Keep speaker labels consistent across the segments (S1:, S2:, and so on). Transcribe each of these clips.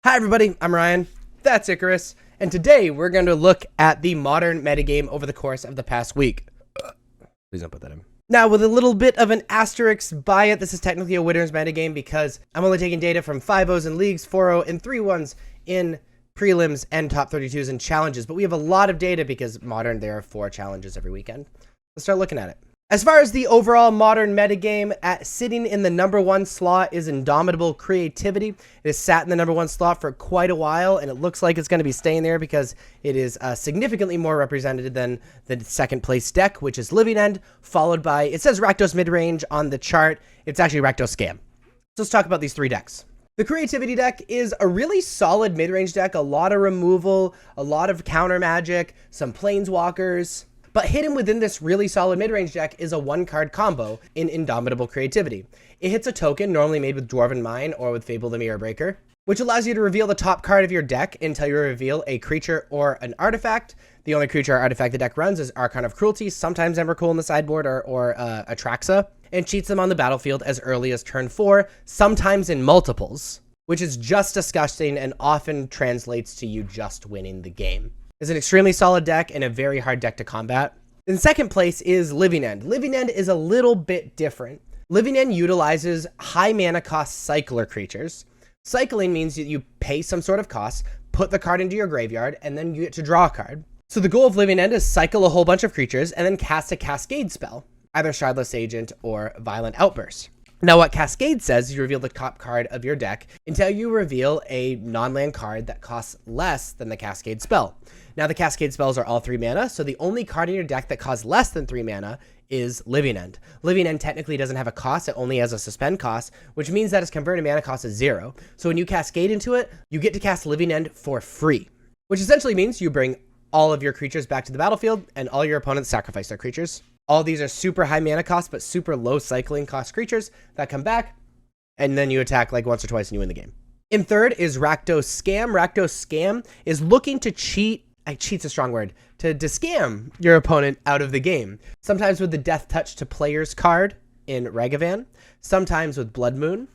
S1: Hi everybody, I'm Ryan, that's Icarus, and today we're going to look at the modern metagame over the course of the past week. Please don't put that in. Now, with a little bit of an asterisk by it, this is technically a winner's metagame because I'm only taking data from 5-0s in leagues, 4-0 and 3-1s in prelims and top 32s and challenges, but we have a lot of data because modern, there are 4 challenges every weekend. Let's start looking at it. As far as the overall modern metagame, sitting in the #1 slot is Indomitable Creativity. It has sat in the #1 slot for quite a while, and it looks like it's going to be staying there because it is significantly more represented than the second place deck, which is Living End, followed by, it says Rakdos Midrange on the chart. It's actually Rakdos Scam. So let's talk about these 3 decks. The Creativity deck is a really solid mid-range deck, a lot of removal, a lot of counter magic, some planeswalkers. But hidden within this really solid mid-range deck is a 1-card combo in Indomitable Creativity. It hits a token normally made with Dwarven Mine or with Fable the Mirror Breaker, which allows you to reveal the top card of your deck until you reveal a creature or an artifact. The only creature or artifact the deck runs is Archon of Cruelty, sometimes Emrakul in the sideboard or Atraxa, and cheats them on the battlefield as early as turn 4, sometimes in multiples, which is just disgusting and often translates to you just winning the game. It's an extremely solid deck and a very hard deck to combat. In second place is Living End. Living End is a little bit different. Living End utilizes high mana cost cycler creatures. Cycling means that you pay some sort of cost, put the card into your graveyard, and then you get to draw a card. So the goal of Living End is cycle a whole bunch of creatures and then cast a Cascade spell, either Shardless Agent or Violent Outburst. Now what Cascade says is you reveal the top card of your deck until you reveal a non-land card that costs less than the Cascade spell. Now the Cascade spells are all 3 mana, so the only card in your deck that costs less than 3 mana is Living End. Living End technically doesn't have a cost, it only has a suspend cost, which means that its converted mana cost is 0. So when you Cascade into it, you get to cast Living End for free, which essentially means you bring all of your creatures back to the battlefield and all your opponents sacrifice their creatures. All these are super high mana cost, but super low cycling cost creatures that come back, and then you attack like once or twice and you win the game. In third is Rakdos Scam. Rakdos Scam is looking to cheat's a strong word, to scam your opponent out of the game. Sometimes with the Death Touch to Players card in Ragavan, sometimes with Blood Moon,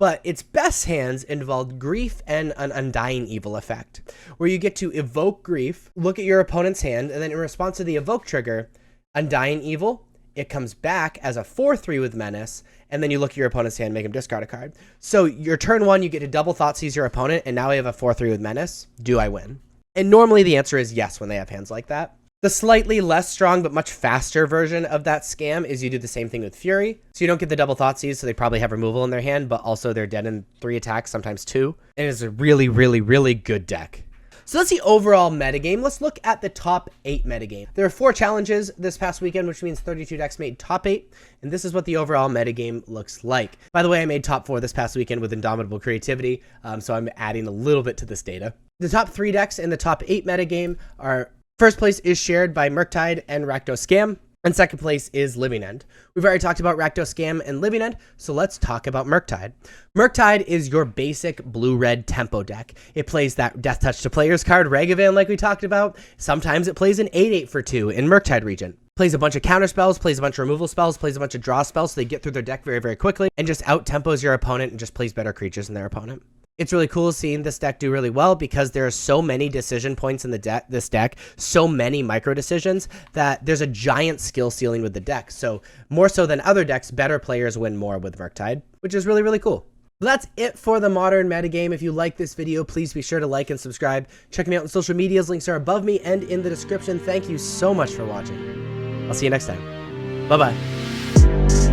S1: but its best hands involved Grief and an Undying Evil effect, where you get to evoke Grief, look at your opponent's hand, and then in response to the evoke trigger, Undying Evil, it comes back as a 4/3 with Menace, and then you look at your opponent's hand, make him discard a card. So your turn 1, you get to double Thoughtseize your opponent, and now I have a 4/3 with Menace. Do I win? And normally the answer is yes when they have hands like that. The slightly less strong but much faster version of that scam is you do the same thing with Fury. So you don't get the double Thoughtseize, so they probably have removal in their hand, but also they're dead in 3 attacks, sometimes 2. And it's a really, really, really good deck. So that's the overall metagame. Let's look at the top 8 metagame. There are 4 challenges this past weekend, which means 32 decks made top 8. And this is what the overall metagame looks like. By the way, I made top 4 this past weekend with Indomitable Creativity, so I'm adding a little bit to this data. The top 3 decks in the top 8 metagame are, first place is shared by Murktide and Rakdos Scam, and second place is Living End. We've already talked about Rakdos Scam and Living End, so let's talk about Murktide. Murktide is your basic blue-red tempo deck. It plays that Death Touch to Players card, Ragavan, like we talked about. Sometimes it plays an 8/8 for 2 in Murktide region. Plays a bunch of counter spells, plays a bunch of removal spells, plays a bunch of draw spells, so they get through their deck very, very quickly, and just out-tempos your opponent and just plays better creatures than their opponent. It's really cool seeing this deck do really well because there are so many decision points in this deck, so many micro decisions that there's a giant skill ceiling with the deck. So more so than other decks, better players win more with Murktide, which is really, really cool. But that's it for the modern metagame. If you like this video, please be sure to like and subscribe. Check me out on social medias. Links are above me and in the description. Thank you so much for watching. I'll see you next time. Bye-bye.